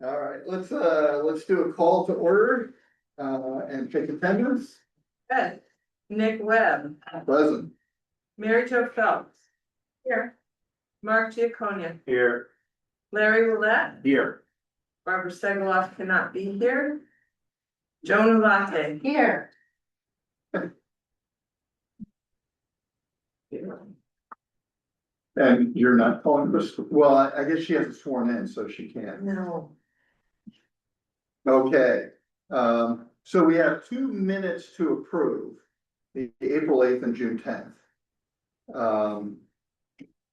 All right, let's do a call to order, and take attendance. Good. Nick Webb, Present. Mary Jo Phelps. Here. Mark Giaconia, Here. Larry Willett, Here. Barbara Segaloff cannot be here. Joan Ulate. Here. And you're not calling this, well, I guess she hasn't sworn in, so she can't. No. Okay, so we have 2 minutes to approve, the April 8th and June 10th.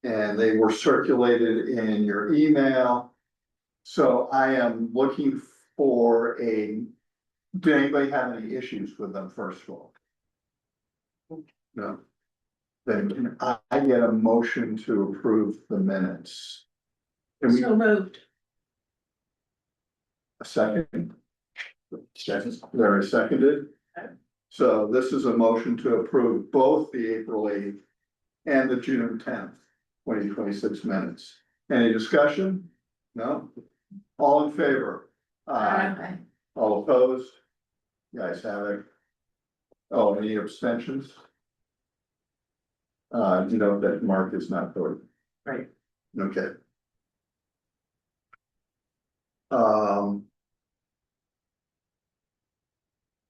And they were circulated in your email. So I am looking for do anybody have any issues with them, first of all? No. Then can I get a motion to approve the minutes? Can we, moved. a second? Larry seconded. So this is a motion to approve both the April 8th and the June 10th, 2026 minutes. Any discussion? No? All in favor? Aye. All opposed? You guys have it. Oh, any abstentions? You know that Mark is not voting. Right. Okay.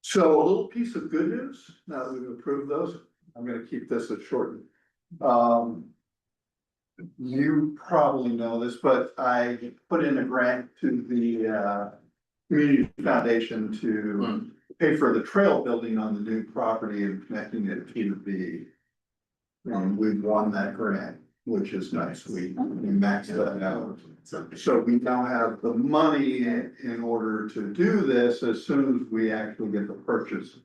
So a little piece of good news, now that we've approved those, I'm gonna keep this as short. You probably know this, but I put in a grant to the community foundation to pay for the trail building on the new property and connecting it to the. And we've won that grant, which is nice. We maxed that out. So we now have the money in order to do this as soon as we actually get the purchase.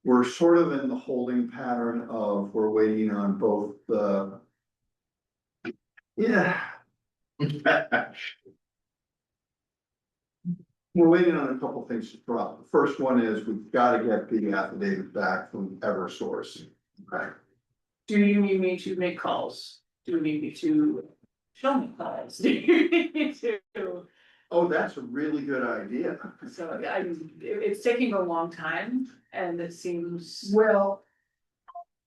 We're sort of in the holding pattern of, we're waiting on both the. Yeah. We're waiting on a couple things to drop. The first one is we've got to get the affidavit back from Eversource. Okay. Do you need me to make calls? Do you need me to show me calls? Do you need me to? Oh, that's a really good idea. So it's taking a long time and it seems. Well.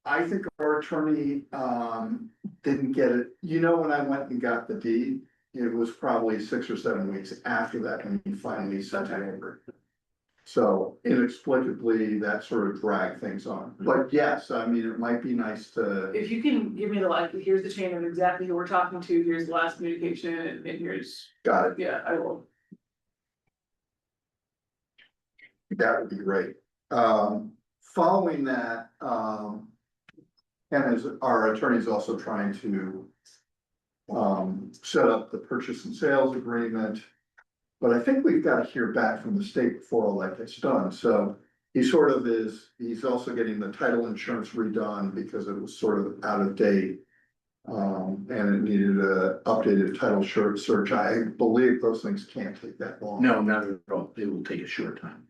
I think our attorney didn't get it. You know, when I went and got the deed, it was probably 6 or 7 weeks after that when he finally sent it over. So inexplicably, that sort of dragged things on. But yes, I mean, it might be nice to. If you can give me here's the chain of exactly who we're talking to, here's the last communication, and here's, Got it. yeah, I will. That would be great. Following that, and as our attorney is also trying to set up the purchase and sales agreement. But I think we've got to hear back from the state before all that gets done. So he sort of he's also getting the title insurance redone because it was sort of out of date. And it needed a updated title search. I believe those things can't take that long. No, not at all. It will take a short time.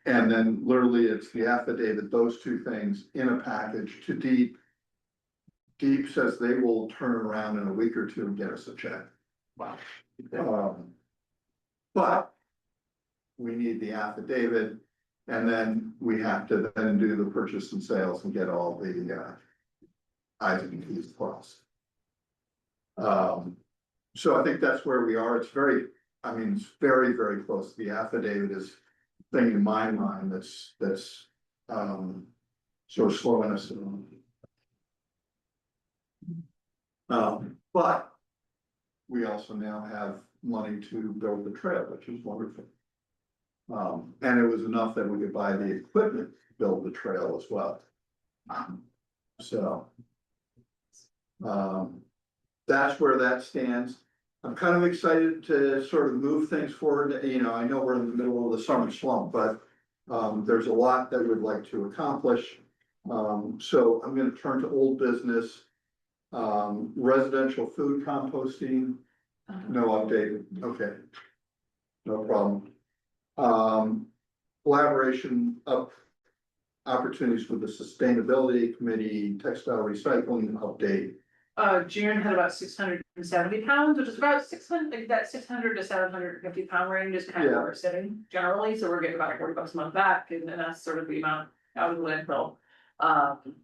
And then literally it's the affidavit, those two things in a package to Deep. Deep says they will turn around in a week or two and get us a check. Wow. But we need the affidavit and then we have to then do the purchase and sales and get all the I's and T's crossed. So I think that's where we are. It's very, it's very, very close. The affidavit is thing in my mind that's sort of slowing us down. But we also now have money to build the trail, which is wonderful. And it was enough that we could buy the equipment, to build the trail as well. So. That's where that stands. I'm kind of excited to sort of move things forward. You know, I know we're in the middle of the summer slump, but there's a lot that we'd like to accomplish. So I'm going to turn to old business. Residential food composting, no update. Okay. No problem. Collaboration up opportunities for the sustainability committee, textile recycling update. June had about 670 pounds, which is about 600, like that 600 to 750 pound range is kind of where Yeah. we're sitting generally, so we're getting about $40 a month back, and that's sort of the amount out of the landfill.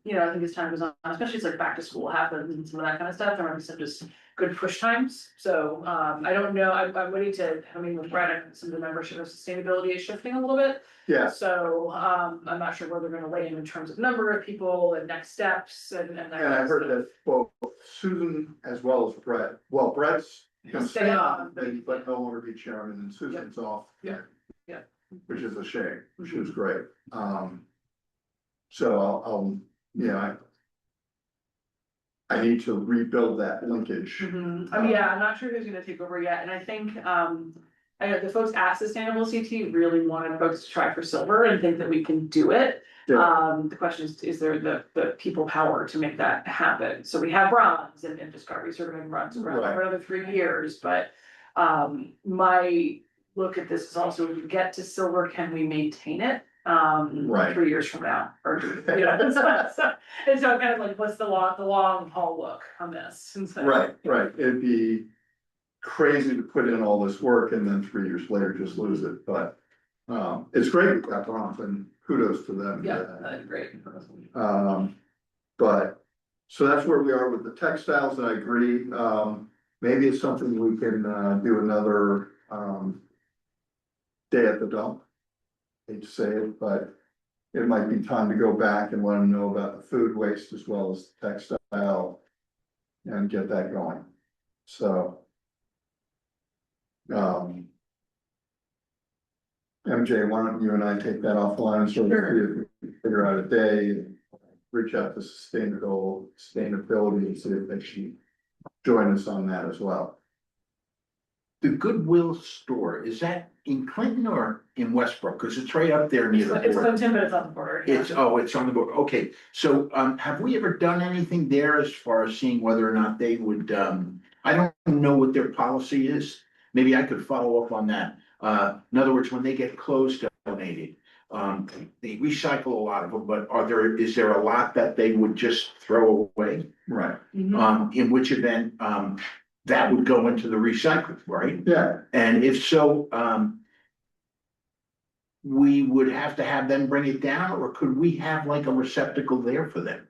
You know, I think as time goes on, especially as like back to school happens and some of that kind of stuff, there might be some just good push times. So, I don't know, I'm waiting to, I mean, with Brad, some of the membership of sustainability is shifting a little bit. Yeah, So, I'm not sure where they're gonna lay in terms of number of people and next steps and that. and I heard that both Susan as well as Brett, well, Brett's gonna stay on, but no longer be chairman, and Susan's off. Yeah. Yeah. Which is a shame, she was great. So I need to rebuild that linkage. I mean, yeah, I'm not sure who's gonna take over yet, and I think, I know the folks at Sustainable CT really wanted folks to try for silver and think that we can do it. Yeah. The question is there the people power to make that happen? So we have bronze and Discovery serving bronze for Right. another 3 years, but, my look at this is also, if we get to silver, can we maintain it? Right. 3 years from now, or, you know, and so kind of like, what's the long haul look on this? And so- Right, it'd be crazy to put in all this work and then 3 years later just lose it, but. It's great we got off, and kudos to them. for Yeah, that. that's great. But, so that's where we are with the textiles, and I agree, maybe it's something we can, do another, day at the dump. Hate to say it, but it might be time to go back and let them know about the food waste as well as the textile. And get that going, so. MJ, why don't you and I take that offline and sort of see if we can figure out a day and reach out to sustainability and see if they should join us on that as well. The Goodwill store, is that in Clinton or in Westbrook? Cause it's right up there near the It's border. Clinton, but it's on the border. Yeah. It's on the border. Okay, so, have we ever done anything there as far as seeing whether or not they would, I don't know what their policy is. Maybe I could follow up on that. In other words, when they get clothes donated, they recycle a lot of them, but is there a lot that they would just throw away? Right. Mhm. In which event, that would go into the recycling, right? Yeah, And if so, we would have to have them bring it down, or could we have like a receptacle there for them?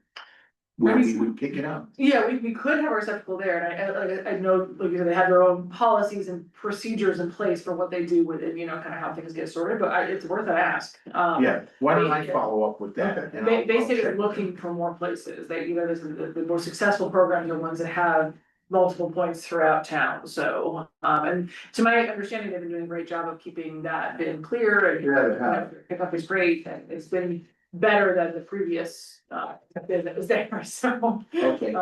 Where we would pick it up? Yeah, we could have our receptacle there, and I know, like, they have their own policies and procedures in place for what they do with it, you know, kind of how things get sorted, but it's worth an ask. Yeah, why don't I follow up with that? Okay. and I'll Basically, they're check. looking for more places, they, you know, the more successful programs are ones that have multiple points throughout town, so, and to my understanding, they've been doing a great job of keeping that bin clear, and Yeah, they have. pickup is great, and it's been better than the previous, bin that was there, so. Okay.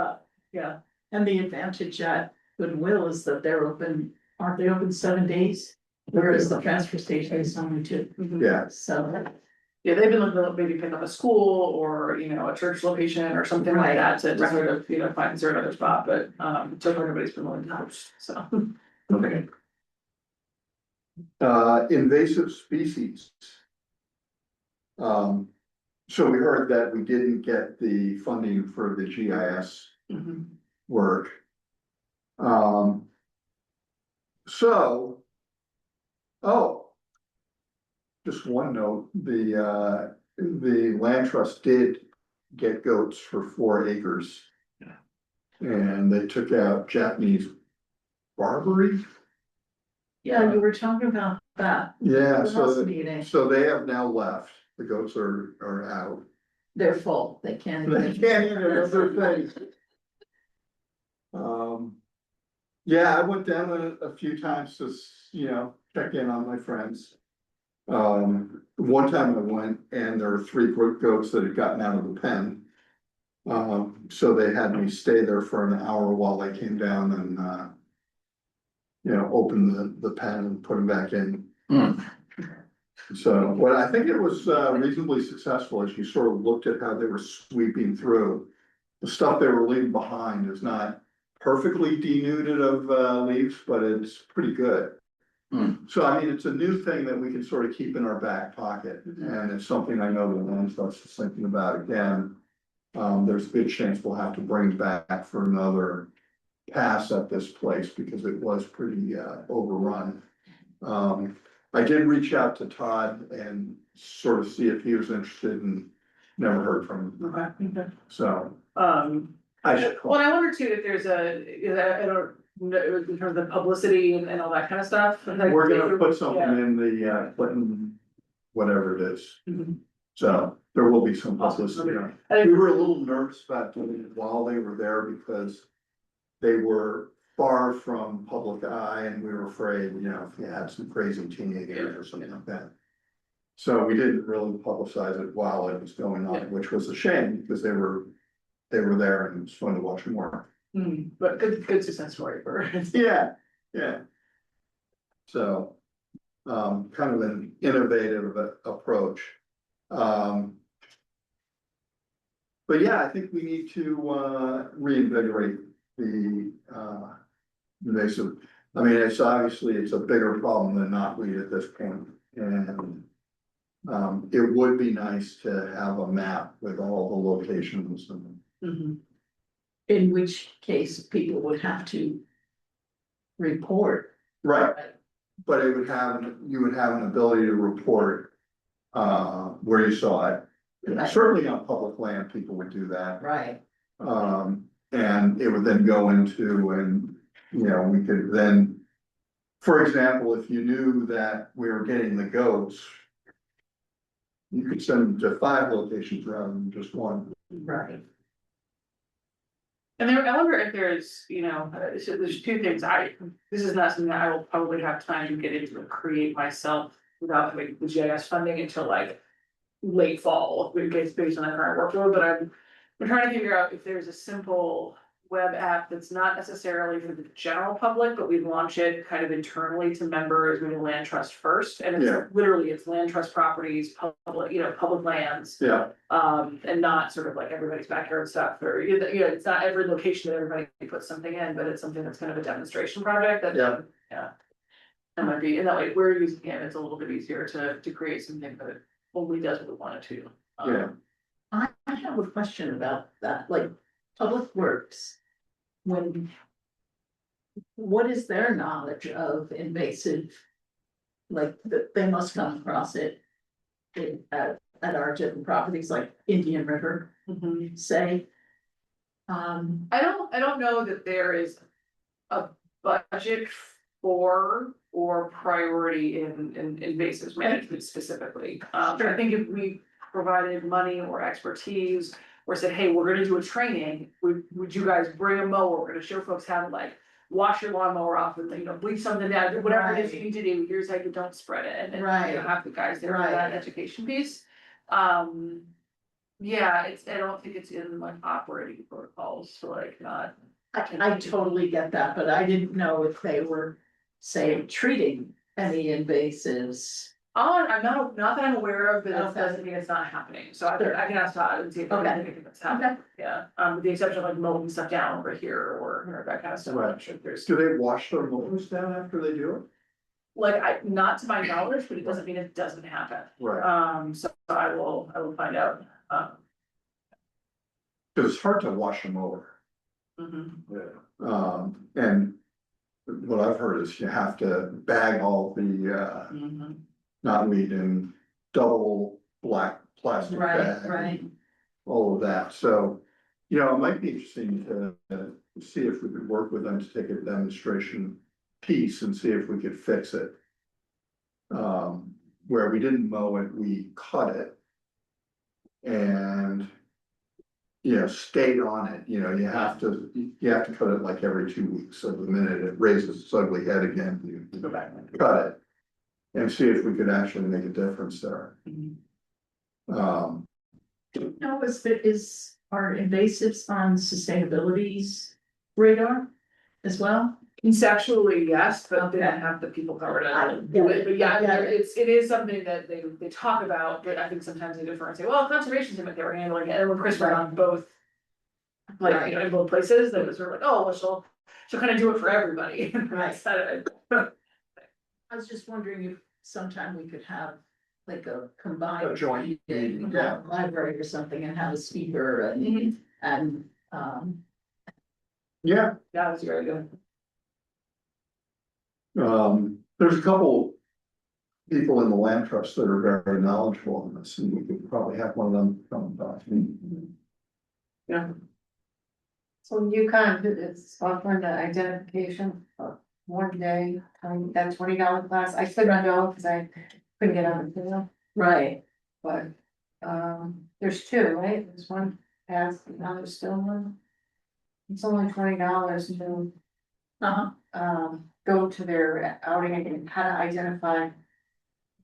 Yeah, And the advantage at Goodwill is that aren't they open 7 days? Whereas the transfer station is only 2. yeah, So, yeah, they've been looking to maybe pick up a school or, you know, a church location or something like Right, that to right. sort of, you know, find another spot, but, so far nobody's been willing to host, so. Okay. invasive species. So we heard that we didn't get the funding for the GIS Mhm. work. So. Oh. Just one note, the land trust did get goats for 4 acres. Yeah. And they took out Japanese Barbary. yeah, you were talking about that. Yeah, The so, last meeting. so they have now left, the goats are out. They're full, they can't. They can't eat another thing. Yeah, I went down a few times to, check in on my friends. One time I went and there were 3 goats that had gotten out of the pen. So they had me stay there for an hour while they came down and, open the pen and put them back in. So, well, I think it was reasonably successful as you sort of looked at how they were sweeping through. The stuff they were leaving behind is not perfectly denuded of leaves, but it's pretty good. So I mean, it's a new thing that we can sort of keep in our back pocket, and it's something I know the land trust is thinking about again. There's a good chance we'll have to bring back for another pass at this place because it was pretty overrun. I did reach out to Todd and sort of see if he was interested and never heard from him, Okay. so Um, I should call. well, I wonder too, if there's I don't know, in terms of publicity and all that kind of stuff. We're gonna put something in the Clinton, whatever it is, Mhm. so there will be some Awesome. publicity. Okay. We were a little nervous about doing it while they were there because they were far from public eye and we were afraid, if you had some crazy teenagers or something like that. So we didn't really publicize it while it was going Yeah. on, which was a shame because they were there and it was fun to watch them work. But good success story for. Yeah, yeah. So, kind of an innovative approach. But yeah, I think we need to reinvigorate the invasive. I mean, it's a bigger problem than knotweed at this point, and it would be nice to have a map with all the locations and. Mhm. In which case people would have to report. Right, but you would have an ability to report where you saw it. Right. Certainly on public land, people would do that. Right. And it would then go into and, we could then. For example, if you knew that we were getting the goats. You could send them to 5 locations rather than just one. Right. And I wonder if there's, so there's two things, this is not something that I will probably have time to get into and create myself without having the GIS funding until like late fall, based on the current workload, but I'm trying to figure out if there's a simple web app that's not necessarily for the general public, but we launch it kind of internally to members, we do land trust first, and it's Yeah. literally, it's land trust properties, public lands. Yeah, And not sort of like everybody's backyard stuff, or, it's not every location that everybody puts something in, but it's something that's kind of a demonstration project that. Yeah. That might be, and that way we're using it, it's a little bit easier to create something that only does what we want it to. yeah. I have a question about that, like, Public Works. What is their knowledge of invasive? Like, they must come across it. At our different properties like Indian River, Mhm. say. I don't know that there is a budget for or priority in invasives management specifically. I Sure. think if we provided money or expertise or said, hey, we're gonna do a training, would you guys bring a mower? We're gonna show folks how to like wash your lawnmower off with, bleach something down, whatever it is you need to do, here's how you don't spread it, and Right. have the guys there for that Right. education piece. Yeah, I don't think it's in like operating protocols, so like not. I totally get that, but I didn't know if they were, say, treating any invasives. I'm not that I'm aware of, but it Okay. doesn't mean it's not happening, so Sure. I can ask Todd and see if there's Okay. anything that's happening, yeah, with the exception of like mowing stuff down over here or that kind of stuff, I'm Right. not sure if there's. Do they wash their mowers down after they do it? Like, not to my knowledge, but it doesn't mean it doesn't happen, Right, so I will find out, because it's hard to wash a mower. mhm. And what I've heard is you have to bag all the Mhm. knotweed in double black plastic bag. Right. All of that, so, it might be interesting to see if we could work with them to take a demonstration piece and see if we could fix it. Where we didn't mow it, we cut it. And. Stayed on it, you have to cut it like every 2 weeks, so the minute it raises its ugly head again, you Go back. cut it. And see if we could actually make a difference there. Mhm. No, are invasives on sustainability's radar as well? Conceptually, yes, but they don't Okay. have the people covered I to get do it, it, but yeah, I get it. it is something that they talk about, but I think sometimes they defer and say, well, conservation seemed like they were handling it, and when Chris went on both. Like, Right. in both places, they was sort of like, oh, well, she'll kind of do it for everybody. Right. Instead of- I was just wondering if sometime we could have like a combined. A joint meeting, meeting, yeah. Library or something and have a speaker and, Yeah, Yeah, that's very good. there's a couple people in the land trust that are very knowledgeable on this, and we could probably have one of them come back. Yeah. So UConn, it's offering the identification of one day, that $20 class, I still don't know, cause I couldn't get on the video, right, but. There's two, right, there's one passed, now there's still one. It's only $20 to, uh-huh, go to their outing and how to identify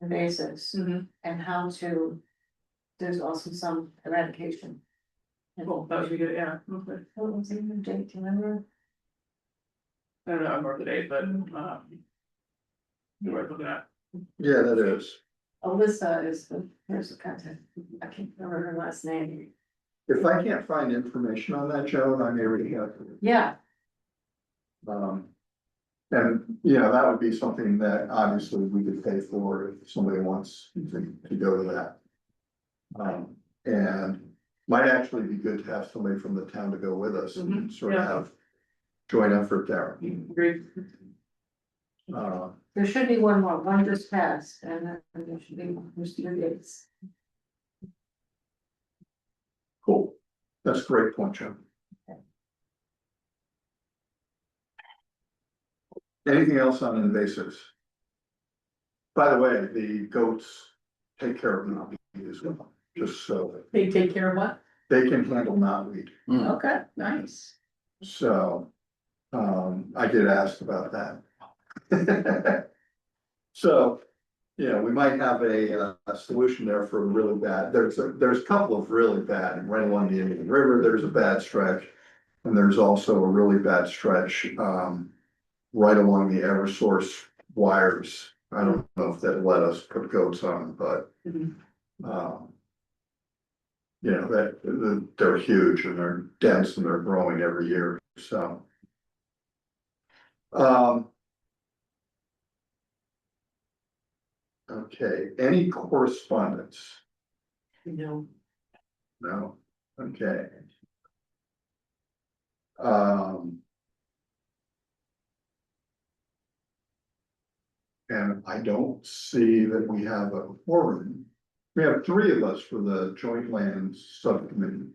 invasives Mhm. and how to. There's also some eradication. Cool, that would be good, yeah. Okay. What was it, Jake, do you remember? I don't know, I'm more up to date, but, you were looking at. Yeah, that is. Alyssa is the, here's the contact, I can't remember her last name. If I can't find information on that, Joan, I may reach out to you. Yeah, And, you know, that would be something that obviously we could pay for if somebody wants to go to that. And might actually be good to have somebody from the town to go with us and sort of yeah. have joint effort there. Agreed. there should be one more, one just passed, and then there should be, there's 2 dates. Cool, that's a great point, Joan. Anything else on invasives? By the way, the goats take care of knotweed as well, just so they take care of what? they can handle knotweed. Okay, nice. So, I did ask about that. So, yeah, we might have a solution there for a really bad, there's a couple of really bad, right along the Indian River, there's a bad stretch. And there's also a really bad stretch, right along the Eversource wires. I don't know if they'll let us put goats on, but, Mhm. you know, they're huge and they're dense and they're growing every year, so. Okay, any correspondence? No. No, okay. Um. And I don't see that we have a quorum. We have 3 of us for the joint lands subcommittee.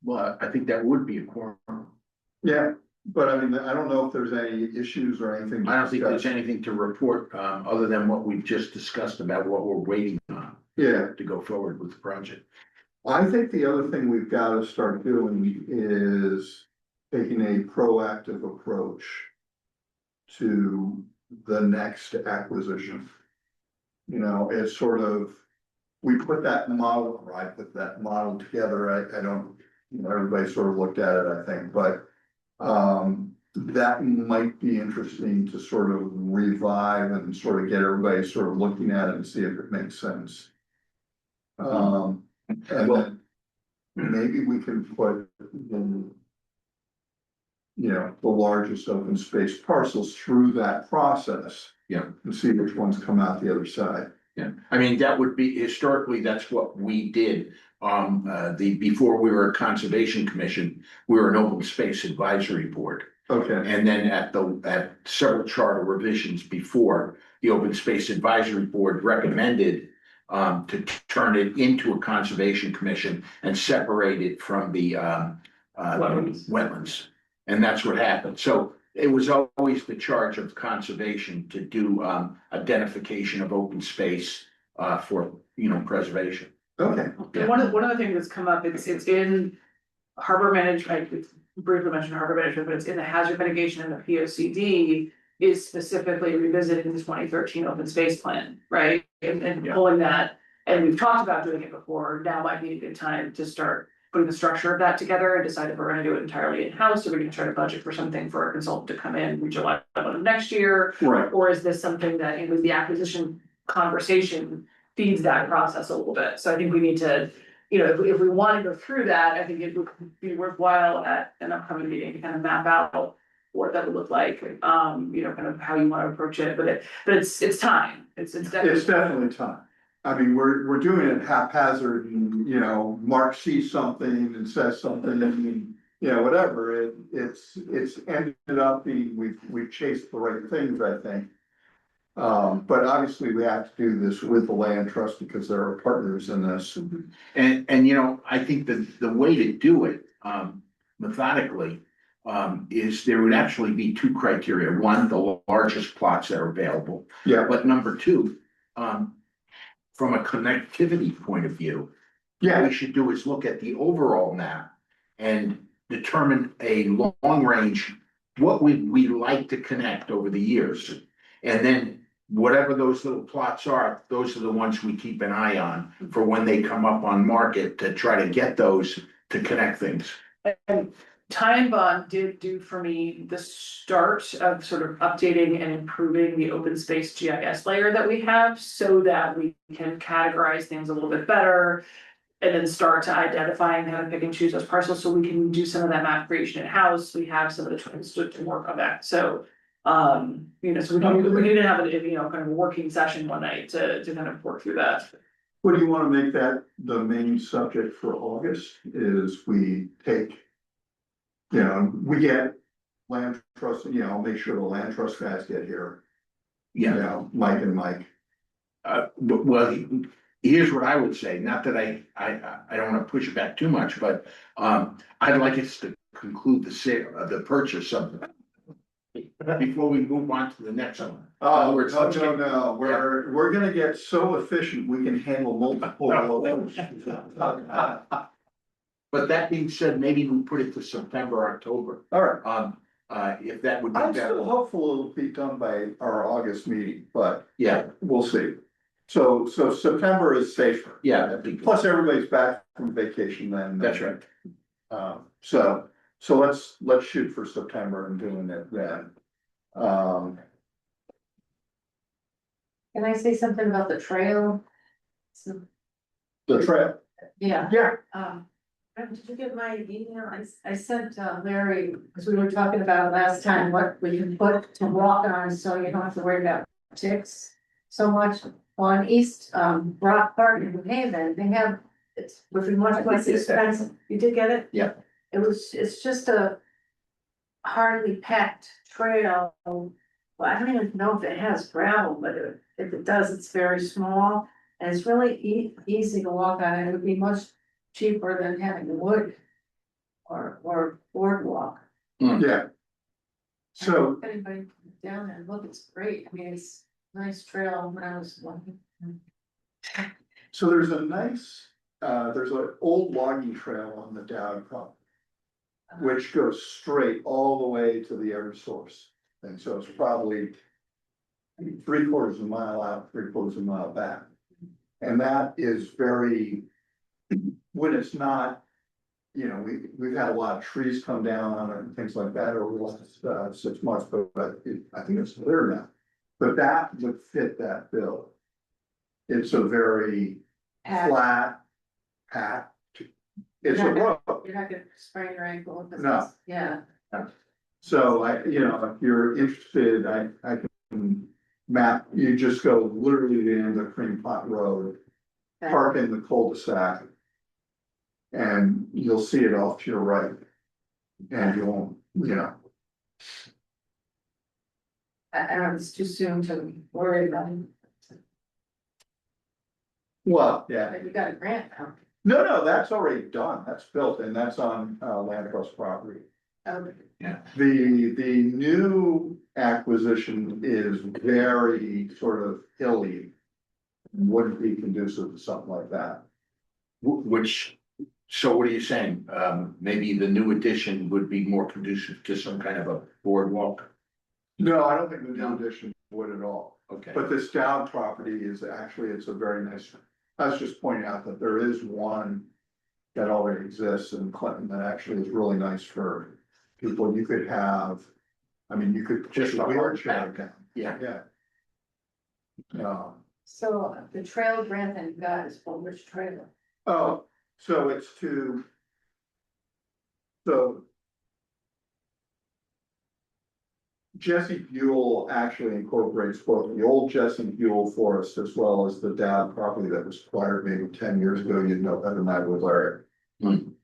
Well, I think that would be a quorum. Yeah, but I mean, I don't know if there's any issues or anything. to I don't think there's discuss. anything to report, other than what we've just discussed about what we're waiting on Yeah, to go forward with the project. I think the other thing we've got to start doing is taking a proactive approach to the next acquisition. You know, it's sort of, we put that model, or I put that model together, I don't, you know, everybody sort of looked at it, I think, but. That might be interesting to sort of revive and sort of get everybody sort of looking at it and see if it makes sense. And then maybe we can put the, you know, the largest open space parcels through that process. Yeah. And see which ones come out the other side. Yeah, I mean, that would be, historically, that's what we did. Before we were a conservation commission, we were an open space advisory board. Okay, And then at several charter revisions before, the open space advisory board recommended to turn it into a conservation commission and separate it from the wetlands. And that's what happened. So it was always the charge of conservation to do identification of open space for, you know, preservation. okay, And one of the things that's come up, it's in harbor management, it's briefly mentioned harbor management, but it's in the hazard mitigation and the P O C D. Is specifically revisiting the 2013 open space plan, right? And Yeah. pulling that, and we've talked about doing it before, now might be a good time to start putting the structure of that together and decide if we're gonna do it entirely in-house, or we're gonna try to budget for something for a consultant to come in July of next year. right, Or is this something that, it was the acquisition conversation feeds that process a little bit, so I think we need to. You know, if we wanna go through that, I think it would be worthwhile at an upcoming meeting to kind of map out what that would look like, you know, kind of how you wanna approach it, but it's time, it's definitely. It's definitely time. I mean, we're doing it haphazard and, you know, Mark sees something and says something and, you know, whatever, it's ended up being, we've chased the right things, I think. But obviously we have to do this with the land trust because there are partners in this. And you know, I think the way to do it, methodically, is there would actually be two criteria. One, the largest plots that are available, Yeah, but number two, from a connectivity point of view, what yeah, we should do is look at the overall map and determine a long range, what we like to connect over the years. And then whatever those little plots are, those are the ones we keep an eye on for when they come up on market to try to get those to connect things. And Ty and Bond did do for me the start of sort of updating and improving the open space GIS layer that we have, so that we can categorize things a little bit better. And then start to identify and kind of pick and choose those parcels, so we can do some of that map creation in-house, we have some of the tools to work on that, so. You know, so we didn't have a, you know, kind of a working session one night to kind of work through that. what do you wanna make that the main subject for August, is we take. You know, we get land trust, you know, make sure the land trust guys get here, you Yeah, know, Mike and Mike. but well, here's what I would say, not that I don't wanna push it back too much, but, I'd like us to conclude the sale, the purchase of. Before we move on to the next one. In other Oh, words, let's get- no, we're gonna get so efficient, we can handle multiple locations. But that being said, maybe we put it to September, October, All right, if that would be I'm better. still hopeful it'll be done by our August meeting, but Yeah, we'll see. So September is safer. yeah, that'd be good. Plus, everybody's back from vacation then. That's right. So let's shoot for September and doing it then. Can I say something about the trail? So, The trail, yeah, yeah, did you get my email? I sent Larry, because we were talking about last time, what we can put to walk on, so you don't have to worry about ticks so much. On East Rock Park in New Haven, they have, it's, which is much less expensive. You did get it? Yeah. It's just a hardly packed trail. Well, I don't even know if it has gravel, but if it does, it's very small. And it's really easy to walk on, and it would be much cheaper than having the wood or boardwalk. yeah. So, If anybody can get down there and look, it's great. I mean, it's a nice trail when I was looking. so there's there's an old logging trail on the Dowd property, which goes straight all the way to the Eversource. And so it's probably 3/4 of a mile out, 3/4 of a mile back. And that is very, when it's not, you know, we've had a lot of trees come down and things like that over the last 6 months, but I think it's clear now. But that would fit that bill. It's a very flat, packed, it's a road. You're not gonna sprain your ankle. if it's- No. Yeah, So you know, if you're interested, I can map, you just go literally to the end of Cream Pot Road, park in the cul-de-sac. And you'll see it off to your right. And you won't, you know, I don't know, it's too soon to worry about it, well, yeah, but you got a grant now. no, that's already done, that's built and that's on land trust property. Oh, The new acquisition is very sort of hilly. Wouldn't be conducive to something like that. Which, so what are you saying? Maybe the new addition would be more conducive to some kind of a boardwalk? No, I don't think the new addition would at all. Okay, But this down property is actually, it's a very nice, I was just pointing out that there is one that already exists in Clinton that actually is really nice for people. You could have, I mean, you could Just just a a hard wheelchair pack. down, yeah. yeah. so the trail grant that you got is for which trailer? Oh, so it's to. So. Jesse Buell actually incorporates both the old Jesse Buell forest as well as the Dowd property that was acquired maybe 10 years ago. You'd know better than I would, Larry.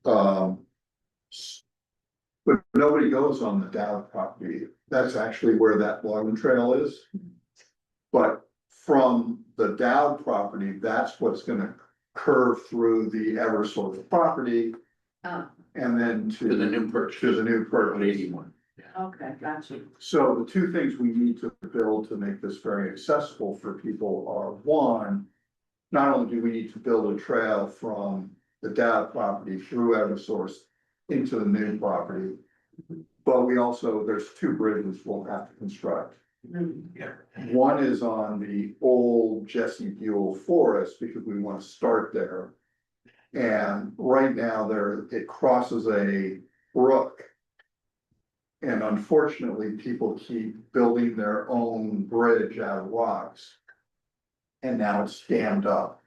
Um. But nobody goes on the Dowd property. That's actually where that logging trail is. But from the Dowd property, that's what's gonna curve through the Eversource property Oh, and then To the new purchase. to the new On purchase. 81. okay, got you. So the two things we need to build to make this very accessible for people are, one, not only do we need to build a trail from the Dowd property through Eversource into the new property, but we also, there's two bridges we'll have to construct. One is on the old Jesse Buell forest because we want to start there. And right now there, it crosses a brook. And unfortunately, people keep building their own bridge out of rocks. And now it's dammed up.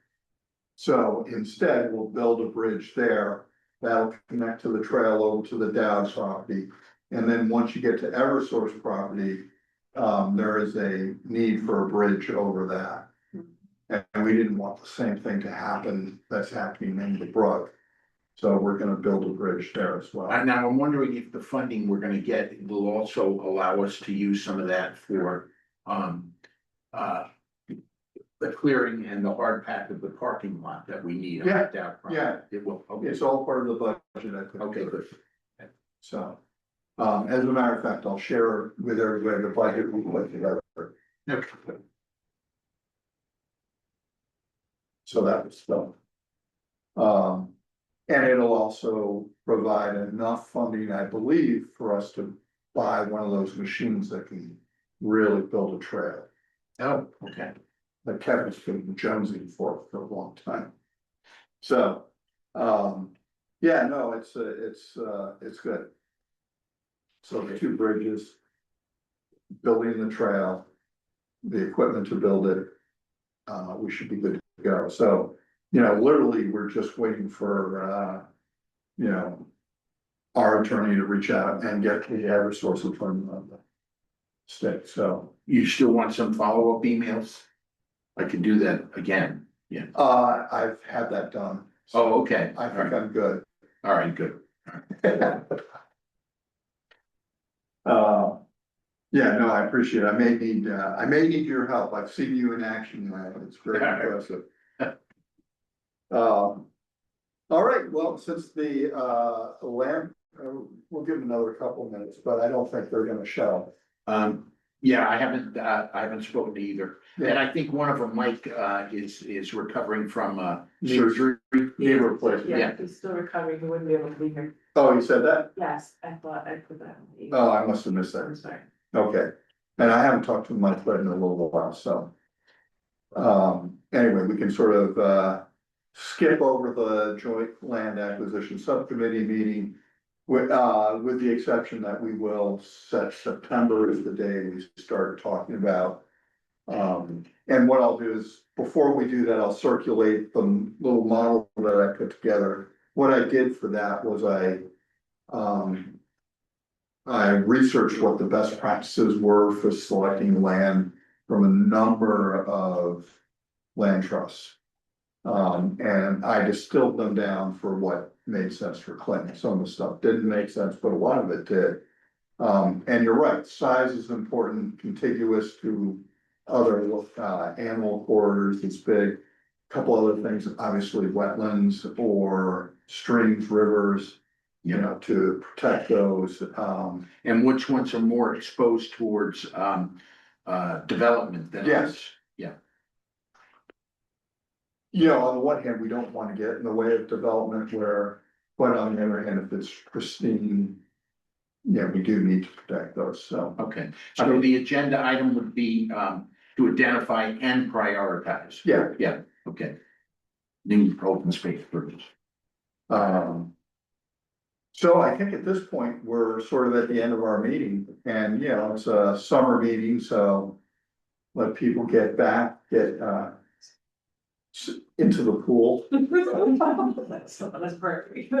So instead, we'll build a bridge there that'll connect to the trail over to the Dowd property. And then once you get to Eversource property, there is a need for a bridge over that. And we didn't want the same thing to happen that's happening in the brook. So we're gonna build a bridge there as well. Now, I'm wondering if the funding we're gonna get will also allow us to use some of that for, the clearing and the hard pack of the parking lot that we need. On Yeah, that property. yeah. It will, okay, It's all part of the budget, I think. okay, good. So, as a matter of fact, I'll share with everybody the budget we put together. Okay. So that was done. And it'll also provide enough funding, I believe, for us to buy one of those machines that can really build a trail. Oh, okay. That Kevin's been jonesing for a long time. So, yeah, no, it's good. So the two bridges. Building the trail. The equipment to build it. We should be good to go. So, literally, we're just waiting for, our attorney to reach out and get the Eversource attorney on the stick, so. You still want some follow-up emails? I can do that again, yeah. I've had that done. So Oh, okay. I think I'm good. All right, good. Yeah, no, I appreciate it. I may need your help. I've seen you in action, it's very impressive. All right, well, since the lamp, we'll give them another couple minutes, but I don't think they're gonna show. Yeah, I haven't spoken to either. And I think one of them, Mike, is recovering from, surgery. Knee replacement. Yeah. He's still recovering, he wouldn't be able to be here. Oh, you said that? Yes, I thought I put that. on the- Oh, I must have missed I'm that. sorry. Okay, and I haven't talked to Mike Fred in a little while, so. Anyway, we can sort of, skip over the joint land acquisition subcommittee meeting. With the exception that we will set September as the day we start talking about. And what I'll do is, before we do that, I'll circulate the little model that I put together. What I did for that was I researched what the best practices were for selecting land from a number of land trusts. And I distilled them down for what made sense for Clinton. Some of the stuff didn't make sense, but a lot of it did. And you're right, size is important, contiguous to other animal corridors is big. Couple other things, obviously wetlands or streams, rivers, to protect those. And which ones are more exposed towards, development than Yes. others? Yeah, On the one hand, we don't want to get in the way of development but on the other hand, if it's pristine. Yeah, we do need to protect those, so. okay. So the agenda item would be, to identify and prioritize. Yeah. Yeah, okay. New open space purchase. So I think at this point, we're sort of at the end of our meeting and, it's a summer meeting, so. Let people get into the pool. That's perfect.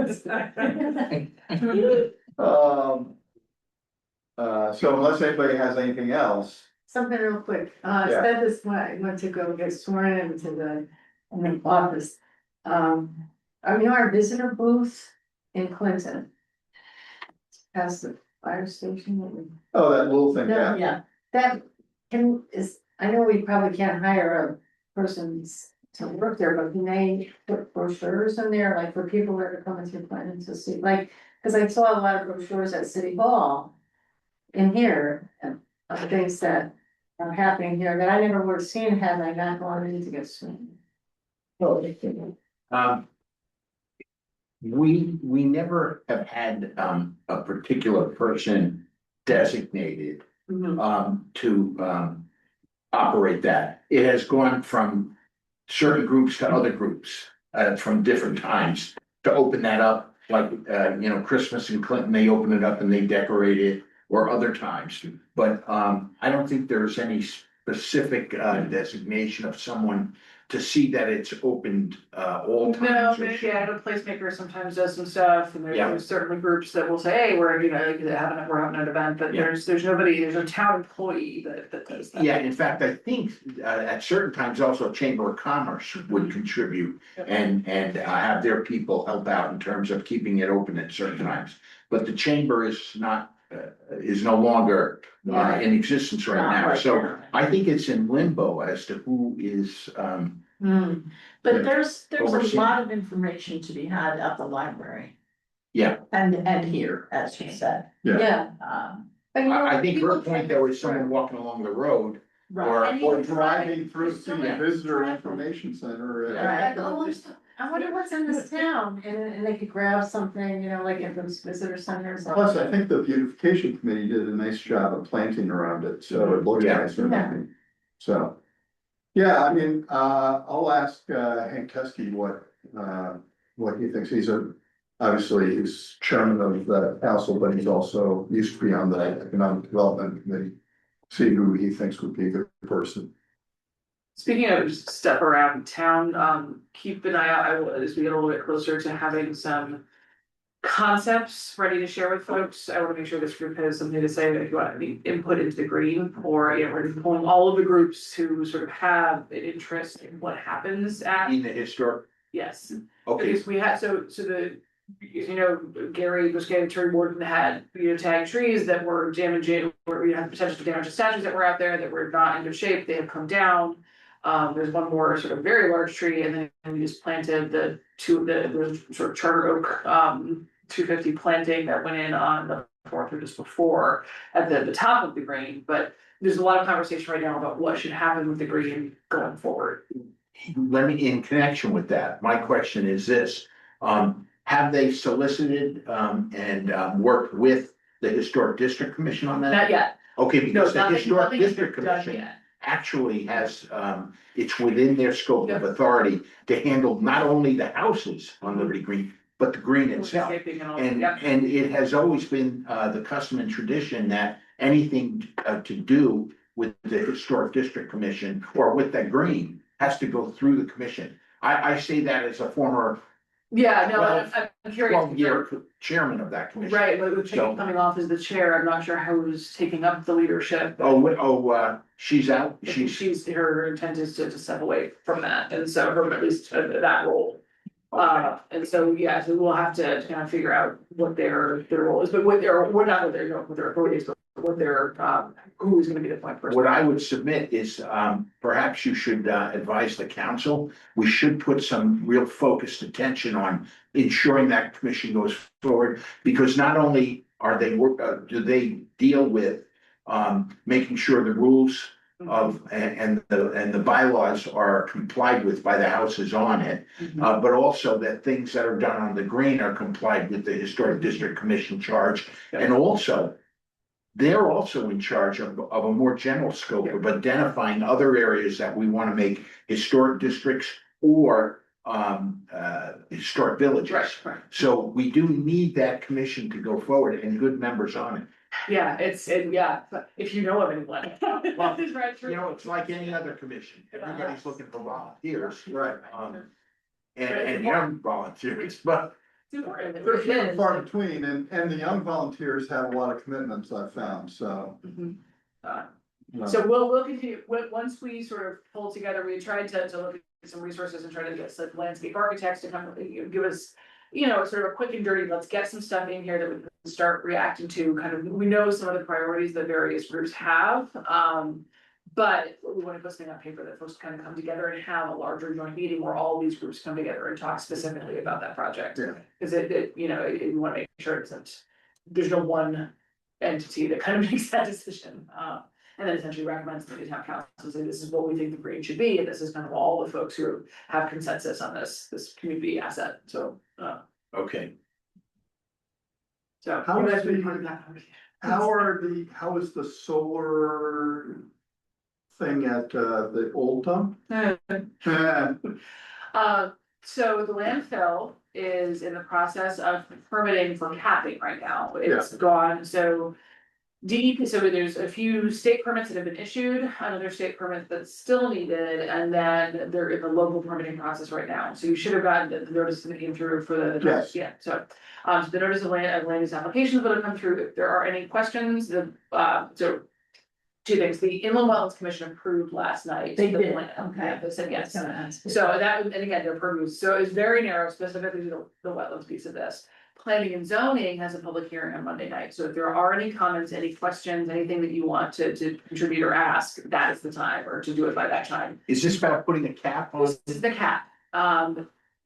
So unless anybody has anything else, Something real quick, Yeah. said this when I went to go get sworn into in the office. Our visitor booth in Clinton. Past the fire station. oh, that little thing, yeah. Yeah, That I know we probably can't hire a person to work there, but can they put brochures in there, like for people that are coming through Clinton to see, like, cause I saw a lot of brochures at City Hall. In here, and other things that are happening here that I never would have seen had I not gone in to get sworn. Um. We never have had, a particular person designated, to, operate that. It has gone from certain groups to other groups, from different times to open that up. Like, Christmas in Clinton, they open it up and they decorate it, or other times. But, I don't think there's any specific, designation of someone to see that it's opened, all No, times. or but yeah, the placemaker sometimes does some stuff, and Yeah. there's certainly groups that will say, hey, we're, we're having an event, but Yeah. there's nobody, there's a town employee that does that. Yeah, in fact, I think, at certain times also Chamber of Commerce would contribute and, have their people help out in terms of keeping it open at certain times. But the chamber is not, is no longer, in existence right Not now, right so now. I think it's in limbo as to who is, But there's a Overseen. lot of information to be had at the library. Yeah. And here, as you said, Yeah. But I think her people point can- though is someone walking along the road. right, Or driving through There's to so the many visitor driving. information center. Like, oh, I wonder what's in this town, and they could grab something, like in those visitor centers. Plus, I think the beautification committee did a nice job of planting around it, so it looks Yeah. nice and everything. So, yeah, I mean, I'll ask Hank Teskey what he thinks. Obviously, he's chairman of the council, but he's also used to be on the economic development committee. See who he thinks would be a good person. Speaking of just stuff around town, keep an eye out, as we get a little bit closer to having some concepts ready to share with folks. I wanna make sure this group has something to say, if you want any input into the green, or, we're pulling all of the groups who sort of have an interest in what happens at, In the historic, yes. okay, Because we had, so Gary was getting tree warden had, tagged trees that were damaging, or had potential to damage the statues that were out there that were not in good shape, they have come down. There's one more sort of very large tree, and then we just planted the sort of charter oak, 250 planting that went in on the fourth or just before at the top of the green, but there's a lot of conversation right now about what should happen with the green going forward. let me, in connection with that, my question is this, have they solicited, and worked with the Historic District Commission on that? Not yet, Okay, no, because the nothing, Historic nothing has District been done Commission yet. actually has, it's within their scope of authority to handle not only the houses on Liberty Green, but the green itself. Landscaping and all, And, yep. and it has always been, the custom and tradition that anything, to do with the Historic District Commission or with that green has to go through the commission. I say that as a former Yeah, no, Well, I'm curious. 12-year chairman of that commission. Right, with So- Chicken coming off as the chair, I'm not sure who's taking up the leadership. She's out, Her intent is to step away from that, and so from at least that role. okay, And so, yeah, so we'll have to kind of figure out what their role is, but what their authority is, but what their, who is gonna be the point person. what I would submit is, perhaps you should, advise the council. We should put some real focused attention on ensuring that commission goes forward. Because not only are they do they deal with, making sure the rules of, and the bylaws are complied with by the houses on it. Mhm. But also that things that are done on the green are complied with the Historic District Commission charge. And also, they're also in charge of a more general scope of identifying other areas that we want to make historic districts or historic villages. Right, So we do need that commission to go forward and good members on it. yeah, but if you know of anyone. Well, It's right, true. You know, it's like any other commission. Everybody's looking for volunteers. Right. And young volunteers, but important. They're few and far It is. between, and the young volunteers have a lot of commitments I've found, so. Mhm. Uh, you know. So we'll continue, once we sort of pull together, we tried to look at some resources and try to get some landscape architects to come, give us. Sort of a quick and dirty, let's get some stuff in here that we can start reacting to, kind of, we know some of the priorities that various groups have. But we wanna put something on paper that folks kind of come together and have a larger joint meeting where all these groups come together and talk specifically about that project. Yeah. Cause we wanna make sure it isn't, there's no one entity that kind of makes that decision. And then essentially recommends to the town council, say this is what we think the green should be, and this is kind of all the folks who have consensus on this community asset, so. Okay, So. How you is guys would be the- part of that conversation. How is the solar thing at, the old dump? So the landfill is in the process of permitting for capping right now, it's gone, so. DEP, so there's a few state permits that have been issued, another state permit that's still needed, and then they're in the local permitting process right now. So you should have gotten the notice that came through for the. Yes. Yeah, so the notice of land use applications will come through, if there are any questions, so. Two things, the Inland Wetlands Commission approved last night. They the did, plan. okay. Yeah, they said yes. I was gonna ask you. So that, and again, they're purview, so it's very narrow, specifically to the wetlands piece of this. Planning and zoning has a public hearing on Monday night, so if there are any comments, any questions, anything that you want to contribute or ask, that is the time, or to do it by that time. is this about putting a cap on? This is the cap,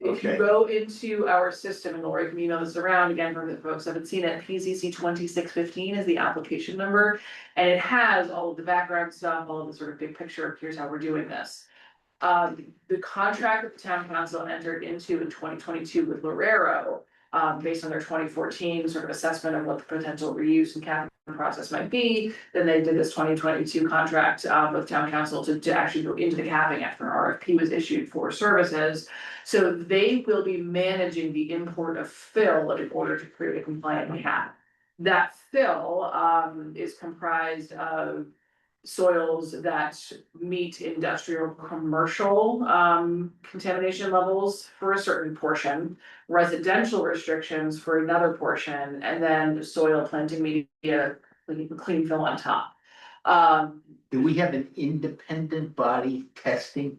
if you Okay. go into our system, and Lori can email this around again for the folks who haven't seen it, PZC 2615 is the application number. And it has all of the background stuff, all of the sort of big picture of here's how we're doing this. The contract that the town council entered into in 2022 with Lorero, based on their 2014 sort of assessment of what the potential reuse and capital process might be. Then they did this 2022 contract, with town council to actually go into the capping after an RFP was issued for services. So they will be managing the import of fill in order to create a compliant cap. That fill, is comprised of soils that meet industrial, commercial, contamination levels for a certain portion, residential restrictions for another portion, and then soil planting media, clean fill on top. Do we have an independent body testing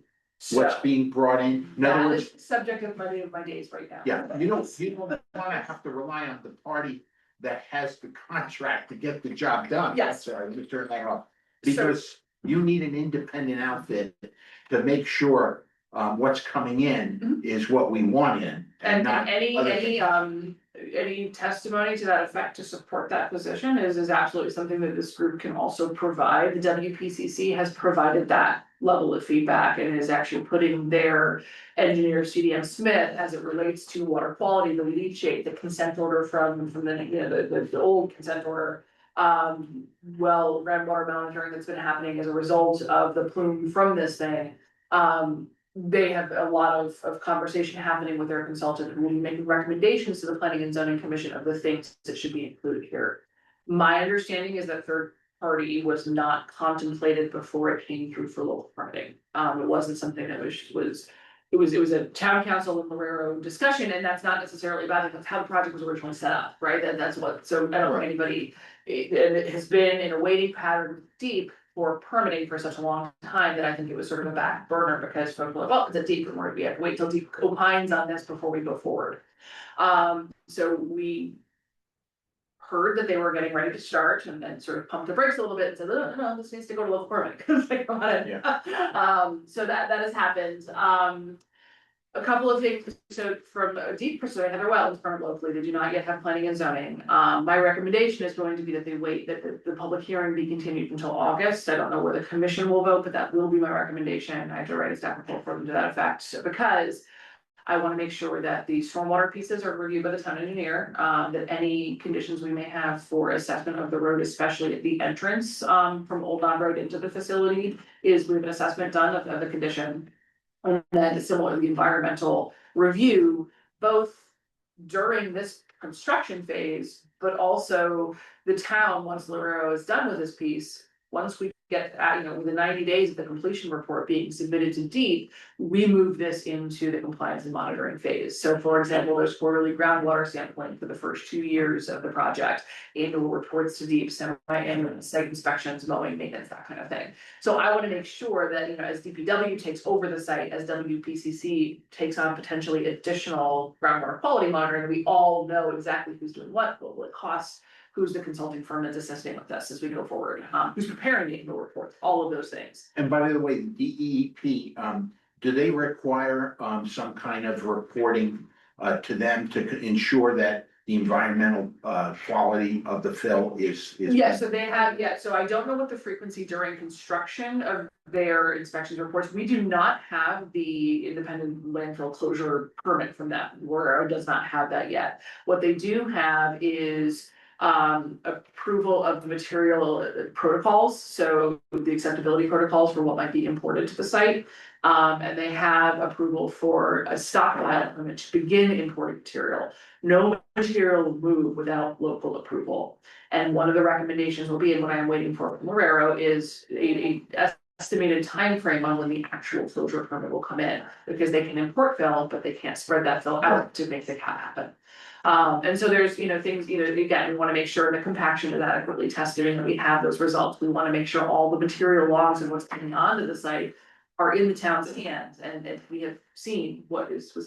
what's So being brought in? In other that words, is subject of many of my days right now. yeah, you don't wanna have to rely on the party that has the contract to get the job done. Yes. Sorry, let me turn that off. So- Because you need an independent outfit to make sure, what's coming in is what we want in. And not any, other any testimony to that effect to support that position is absolutely something that this group can also provide. The WPCC has provided that level of feedback and is actually putting their engineer CDM Smith as it relates to water quality, the leachate, the consent order from the old consent order. Groundwater monitoring that's been happening as a result of the plume from this thing. They have a lot of conversation happening with their consultant who will be making recommendations to the planning and zoning commission of the things that should be included here. My understanding is that third party was not contemplated before it came through for local permitting. It wasn't something that it was a town council and Lorero discussion, and that's not necessarily bad, because that's how the project was originally set up, right? That's what, so I don't think anybody, it has been in a waiting pattern deep for permitting for such a long time that I think it was sort of a back burner, because folks were like, well, it's a deep, and we have to wait till deep opines on this before we go forward. So we heard that they were getting ready to start, and then sort of pumped the brakes a little bit and said, no, this needs to go to local permit. Think about it. So that has happened. A couple of things, so from a deep perspective, Heather Wetlands permit locally, they do not yet have planning and zoning. My recommendation is going to be that they wait, that the public hearing be continued until August. I don't know where the commission will vote, but that will be my recommendation. I have to write a staff report for them to that effect, because I wanna make sure that the stormwater pieces are reviewed by the town engineer, that any conditions we may have for assessment of the road, especially at the entrance, from Old Don Road into the facility, is we have an assessment done of the condition. And then similar to the environmental review, both during this construction phase, but also the town, once Lorero is done with this piece, once we get, within 90 days of the completion report being submitted to DEEP, we move this into the compliance and monitoring phase. So for example, there's quarterly groundwater sampling for the first 2 years of the project, annual reports to DEEP, semi-annual site inspections, mowing, maintenance, that kind of thing. So I wanna make sure that, as DPW takes over the site, as WPCC takes on potentially additional groundwater quality monitoring, we all know exactly who's doing what will it cost, who's the consulting firm that's assisting with this as we go forward, who's preparing the annual reports, all of those things. And by the way, DEEP, do they require, some kind of reporting, to them to ensure that the environmental, quality of the fill is? Yeah, so they have, so I don't know what the frequency during construction of their inspections reports, we do not have the independent landfill closure permit from them, Warrego does not have that yet. What they do have is approval of the material protocols, so the acceptability protocols for what might be imported to the site. And they have approval for a stockpile permit to begin importing material. No material will move without local approval. And one of the recommendations will be, and what I'm waiting for from Warrego, is a estimated time frame on when the actual closure permit will come in, because they can import fill, but they can't spread that fill out to make the cut happen. And so there's, things, again, we wanna make sure the compaction is adequately tested and that we have those results. We wanna make sure all the material logs and what's coming onto the site are in the town's hands, and we have seen what is sort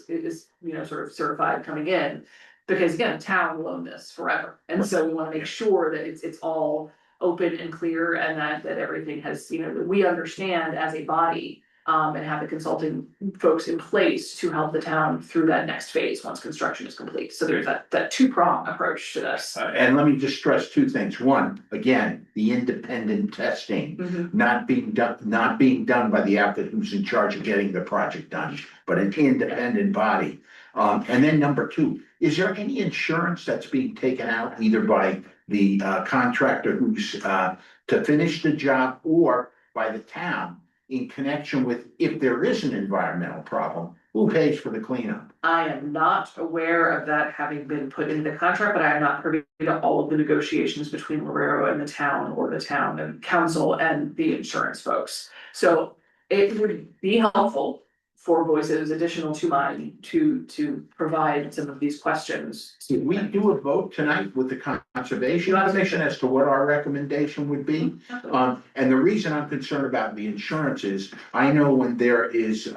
of certified coming in. Because again, town will own this forever, and so we wanna make sure that it's all open and clear, and that everything has, that we understand as a body. And have the consulting folks in place to help the town through that next phase once construction is complete. So there's that two-prong approach to this. And let me just stress two things. One, again, the independent testing, not being done by the outfit who's in charge of getting the project done, but an independent body. And then number two, is there any insurance that's being taken out either by the contractor who's to finish the job, or by the town in connection with, if there is an environmental problem, who pays for the cleanup? I am not aware of that having been put into the contract, but I am not privy to all of the negotiations between Warrego and the town, or the town and council and the insurance folks. So it would be helpful for voices additional to mine to provide some of these questions. Did we do a vote tonight with the Conservation Commission as to what our recommendation would be? And the reason I'm concerned about the insurance is, I know when there is,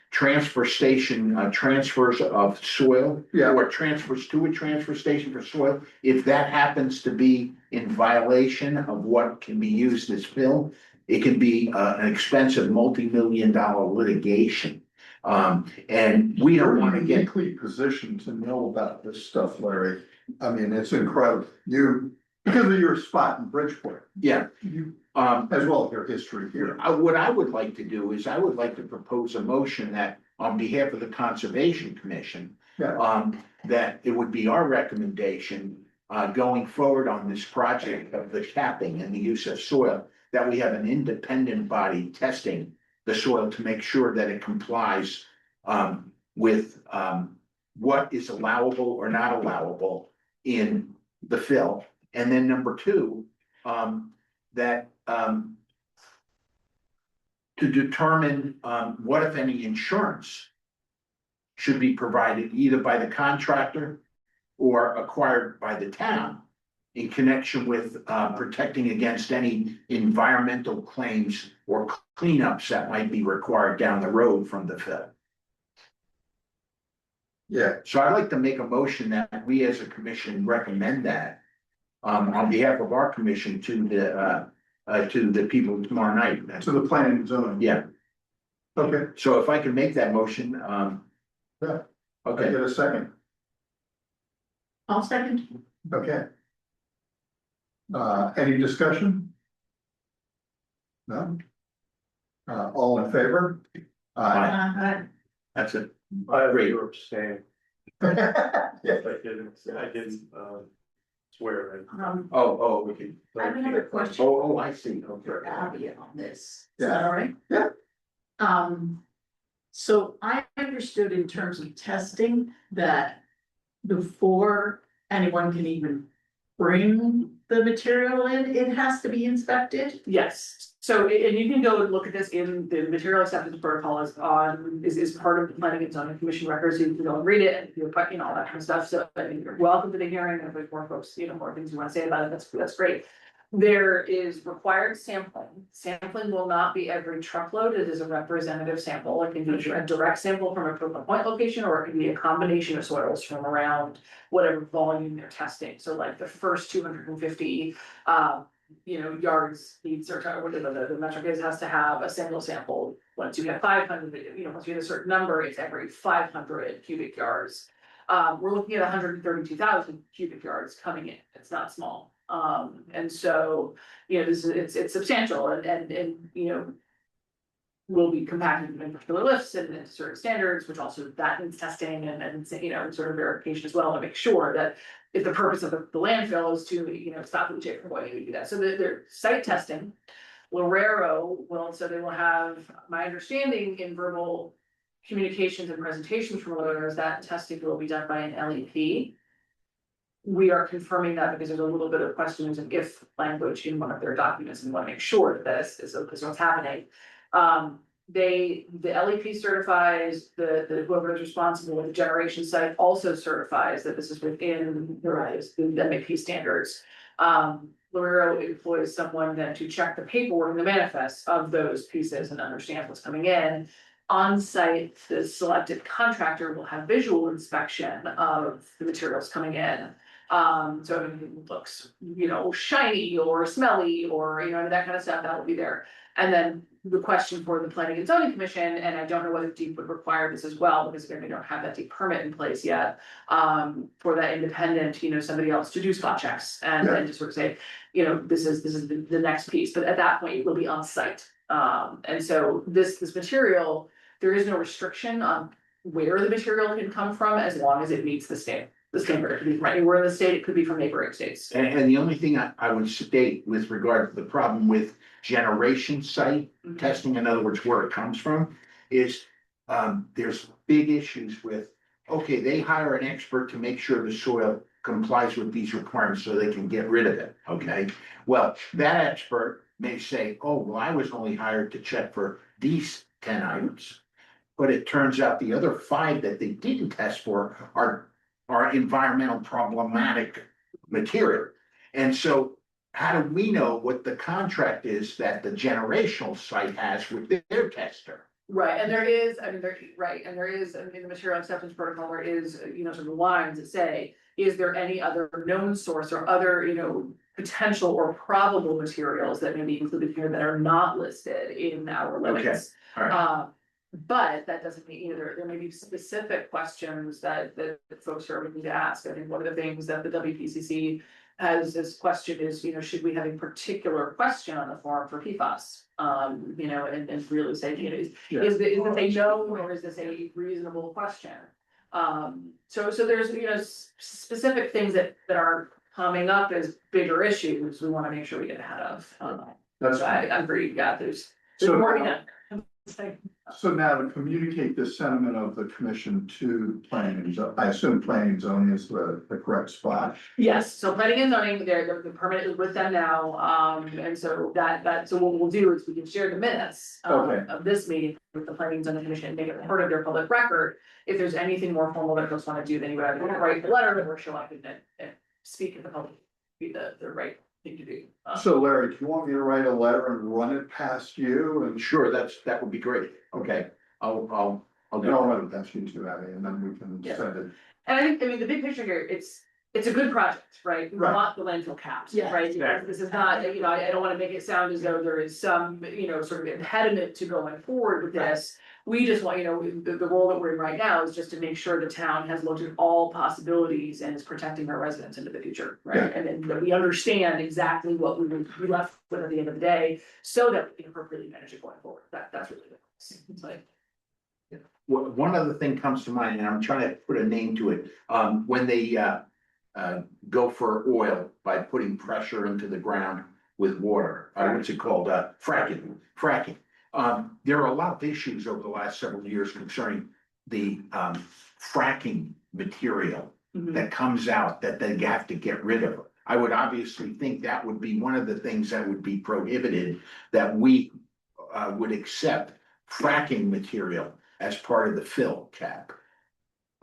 transfer station, transfers of soil. Yeah. Or transfers to a transfer station for soil, if that happens to be in violation of what can be used as fill, it can be, an expensive multi-million-dollar litigation. And we don't wanna get. Uniquely positioned to know about this stuff, Larry. I mean, it's incredible. Because of your spot in Bridgeport, Yeah, as well as your history here. what I would like to do is, I would like to propose a motion that on behalf of the Conservation Commission. Yeah. That it would be our recommendation, going forward on this project of the capping and the use of soil, that we have an independent body testing the soil to make sure that it complies, with, what is allowable or not allowable in the fill. And then number two, that, to determine, what if any insurance should be provided either by the contractor or acquired by the town in connection with, protecting against any environmental claims or cleanups that might be required down the road from the fill. Yeah, So I'd like to make a motion that we as a commission recommend that, on behalf of our commission to the people tomorrow night. to the planning and zoning. Yeah, Okay, so if I can make that motion, Yeah. I okay. get a second. I'll second. Okay. Any discussion? No? All in favor? Aye. That's it. I Great. abstain. Yeah. I didn't swear. Oh, okay. I have another question Oh, I see, okay. for Abby on this. Is that Yeah. all right? Yeah. So I understood in terms of testing that before anyone can even bring the material in, it has to be inspected? Yes, so, and you can go and look at this in the material acceptance protocol is part of the planning and zoning commission records, you can go and read it, and you know, all that kind of stuff, so I mean, you're welcome to the hearing, and if there's more folks, you know, more things you wanna say about it, that's great. There is required sampling will not be every truckload, it is a representative sample, it can be a direct sample from a Brooklyn Point location, or it can be a combination of soils from around whatever volume they're testing, so like the first 250 you know, yards needs or whatever the metric is, has to have a single sample. Once you get 500, you know, once you get a certain number, it's every 500 cubic yards. We're looking at 132,000 cubic yards coming in, it's not small. And so, you know, this is, it's substantial and, you know, will be compacted in particular lifts and certain standards, which also that needs testing and, you know, sort of verification as well to make sure that if the purpose of the landfill is to, you know, stop leachate from going to do that. So they're site testing. Lorero will, so they will have, my understanding in verbal communications and presentations from Lorero is that testing will be done by an LEP. We are confirming that because there's a little bit of questions and if language in one of their documents, and we want to make sure that this is what's happening. The LEP certifies, the whoever is responsible with the generation site also certifies that this is within the MAP standards. Lorero employs someone then to check the paperwork and the manifest of those pieces and understand what's coming in. On site, the selected contractor will have visual inspection of the materials coming in. So if it looks, you know, shiny or smelly or, you know, that kind of stuff, that will be there. And then the question for the planning and zoning commission, and I don't know whether DEEP would require this as well, because we don't have that DEEP permit in place yet. For that independent, you know, somebody else to do spot checks and to sort of say, you know, this is the next piece, but at that point it will be on site. And so this material, there is no restriction on where the material can come from as long as it meets the standard. The standard, it could be from anywhere in the state, it could be from neighboring states. And the only thing I would state with regard to the problem with generation site testing, in other words, where it comes from, is there's big issues with, okay, they hire an expert to make sure the soil complies with these requirements so they can get rid of it, okay? Well, that expert may say, oh, well, I was only hired to check for these 10 items. But it turns out the other 5 that they didn't test for are environmental problematic material. And so how do we know what the contract is that the generational site has with their tester? Right, and there is, I mean, in the material acceptance protocol, there is, you know, sort of lines that say, is there any other known source or other, you know, potential or probable materials that may be included here that are not listed in our limits? All right. But that doesn't mean, you know, there may be specific questions that folks are looking to ask. I think one of the things that the WPCC has this question is, you know, should we have a particular question on the form for PFAS? You know, and really say, you know, is this a no or is this a reasonable question? So there's, you know, specific things that are coming up as bigger issues we want to make sure we get ahead of. That's So I agree, yeah, there's So- more to So now to communicate the sentiment of the commission to planning and zoning, I assume planning and zoning is the correct spot. Yes, so planning and zoning, the permit is with them now, and so so what we'll do is we can share the minutes. Okay. Of this meeting with the planning and zoning commission, make it part of their public record. If there's anything more formal that folks wanna do, then you would write the letter or show up and speak in the public, be the right thing to do. So Larry, do you want me to write a letter and run it past you and Sure, that would be great. Okay, I'll do I'll run it past you too, Abby, and then we can Yeah. send it. And I mean, the big picture here, it's a good project, right? We Right. want the landfill capped, Yeah. right? Exactly. This is not, you know, I don't wanna make it sound as though there is some, you know, sort of impediment to going forward with this. We just want, you know, the role that we're in right now is just to make sure the town has looked at all possibilities and is protecting our residents into the future, right? Yeah. And then that we understand exactly what we would be left with at the end of the day, so that we can appropriately manage it going forward. That's really the, it's like. One other thing comes to mind, and I'm trying to put a name to it, when they go for oil by putting pressure into the ground with water, what's it called, fracking. There are a lot of issues over the last several years concerning the fracking material that comes out that they have to get rid of. I would obviously think that would be one of the things that would be prohibited, that we would accept fracking material as part of the fill cap.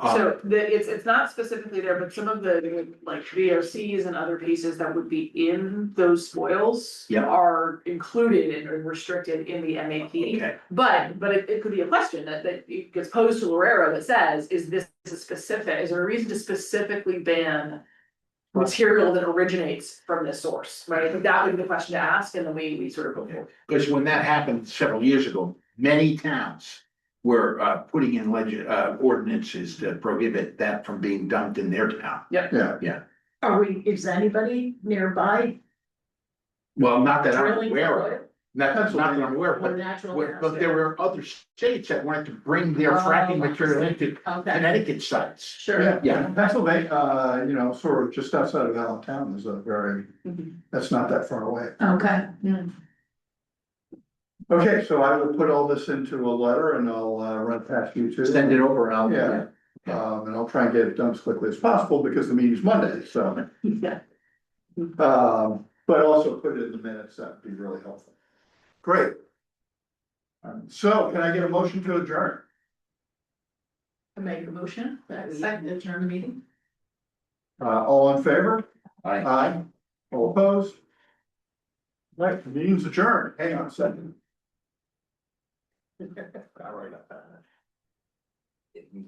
So it's not specifically there, but some of the like VOCs and other pieces that would be in those spoils. Yeah. Are included and restricted in the MAP. Okay. But it could be a question that it gets posed to Lorero that says, is this a specific, is there a reason to specifically ban? Material that originates from this source, right? I think that would be the question to ask, and then we sort of go forward. Because when that happened several years ago, many towns were putting in ordinances to prohibit that from being dumped in their town. Yeah, is anybody nearby Well, not that I'm drilling aware for of, oil not that I'm aware of, or natural gas? but there were other states that wanted to bring their fracking Oh, material into Okay, Connecticut sites. sure. Yeah. Pennsylvania, you know, sort of just outside of Allentown is a very, that's not that far away. Okay. Okay, so I will put all this into a letter and I'll run past you too. Send it over, and I'll. Yeah. And I'll try and get it done as quickly as possible because the meeting's Monday, so. Yeah. But also put it in the minutes, that'd be really helpful. Great. So can I get a motion to adjourn? I make a motion that we adjourn the meeting. All in favor? Aye. Aye. All opposed? Right, the meeting's adjourned. Hang on a second. All right.